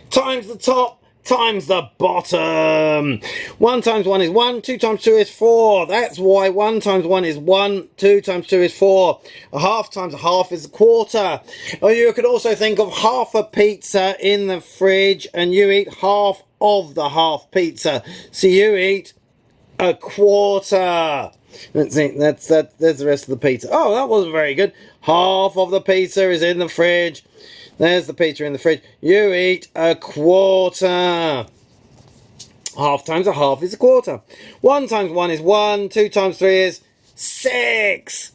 times the top times the bottom. 1 times 1 is 1, 2 times 2 is 4. That's why 1 times 1 is 1, 2 times 2 is 4. A half times a half is a quarter. Or you could also think of half a pizza in the fridge and you eat half of the half pizza. So you eat a quarter. Let's see, that's the rest of the pizza. Oh, that wasn't very good. Half of the pizza is in the fridge. There's the pizza in the fridge. You eat a quarter. Half times a half is a quarter. 1 times 1 is 1. 2 times 3 is 6.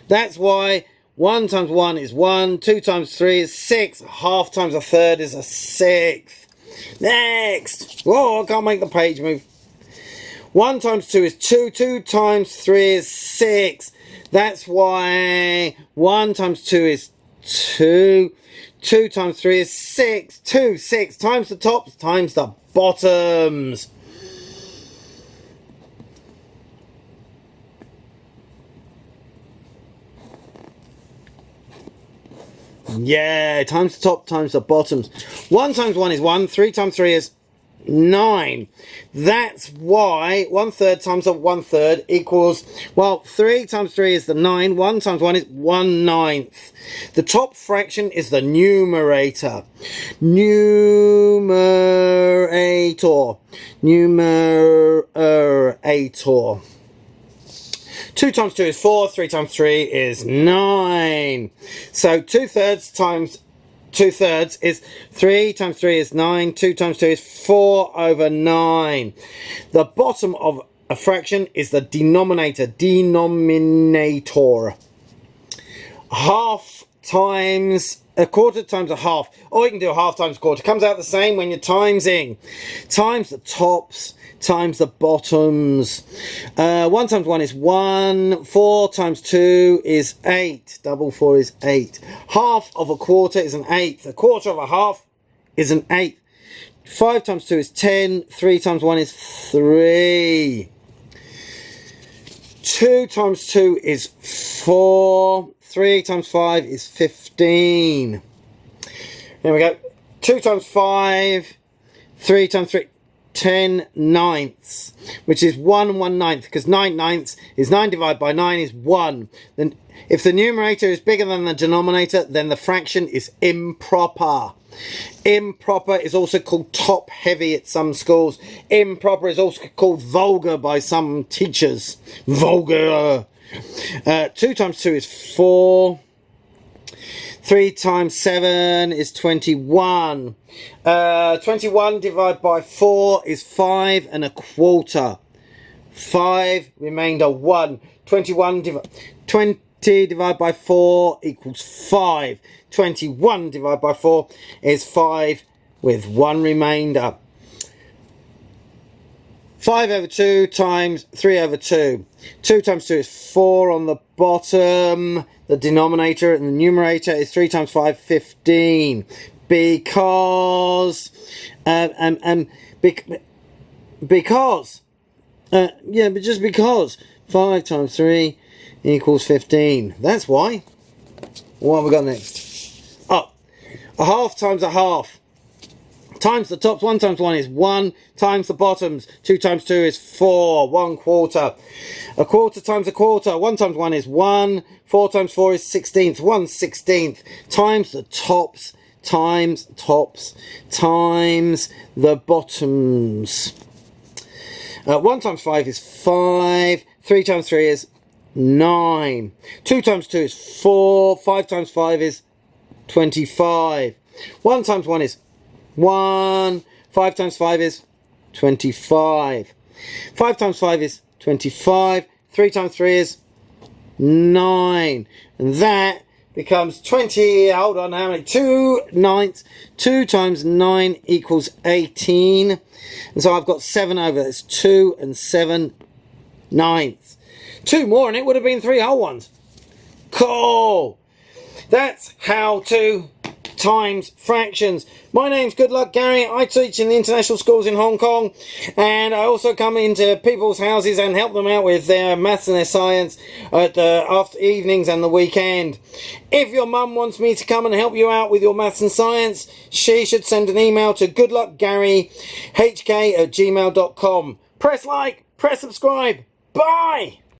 That's why 1 times 1 is 1. 2 times 3 is 6. Half times a third is a sixth. Next. Whoa, I can't make the page move. 1 times 2 is 2. 2 times 3 is 6. That's why 1 times 2 is 2. 2 times 3 is 6. 2, 6 times the tops times the bottoms. Yeah, times the top times the bottoms. 1 times 1 is 1. 3 times 3 is 9. That's why 1/3 times 1/3 equals, well, 3 times 3 is the 9. 1 times 1 is 1/9. The top fraction is the numerator. Numerator. 2 times 2 is 4. 3 times 3 is 9. So 2/3 times 2/3 is 3 times 3 is 9. 2 times 2 is 4 over 9. The bottom of a fraction is the denominator. Denominator. Half times a quarter times a half. Or you can do a half times a quarter. Comes out the same when you're timesing. Times the tops times the bottoms. 1 times 1 is 1. 4 times 2 is 8. Double 4 is 8. Half of a quarter is an eighth. A quarter of a half is an eighth. 5 times 2 is 10. 3 times 1 is 3. 2 times 2 is 4. 3 times 5 is 15. There we go. 2 times 5. 3 times 3. 10 ninths, which is 1 1/9, because 9 ninths is 9 divided by 9 is 1. Then if the numerator is bigger than the denominator, then the fraction is improper. Improper is also called top heavy at some schools. Improper is also called vulgar by some teachers. Vulgar. 2 times 2 is 4. 3 times 7 is 21. 21 divided by 4 is 5 1/4. 5 remainder 1. 20 divided by 4 equals 5. 21 divided by 4 is 5 with 1 remainder. 5 over 2 times 3 over 2. 2 times 2 is 4 on the bottom. The denominator and the numerator is 3 times 5, 15. Because, just because 5 times 3 equals 15. That's why. What have we got next? Oh, a half times a half. Times the tops. 1 times 1 is 1. Times the bottoms. 2 times 2 is 4. 1/4. A quarter times a quarter. 1 times 1 is 1. 4 times 4 is 16th. 1/16. Times the tops. Times the bottoms. 1 times 5 is 5. 3 times 3 is 9. 2 times 2 is 4. 5 times 5 is 25. 1 times 1 is 1. 5 times 5 is 25. 5 times 5 is 25. 3 times 3 is 9. And that becomes 20. Hold on, how many? 2 ninths. 2 times 9 equals 18. And so I've got 7 over. It's 2 and 7 ninths. 2 more and it would have been 3 whole ones. Cool. That's how to times fractions. My name's Good Luck Gary. I teach in the international schools in Hong Kong, and I also come into people's houses and help them out with their maths and their science at the after evenings and the weekend. If your mum wants me to come and help you out with your maths and science, she should send an email to goodluckgaryhk@gmail.com. Press like, press subscribe. Bye!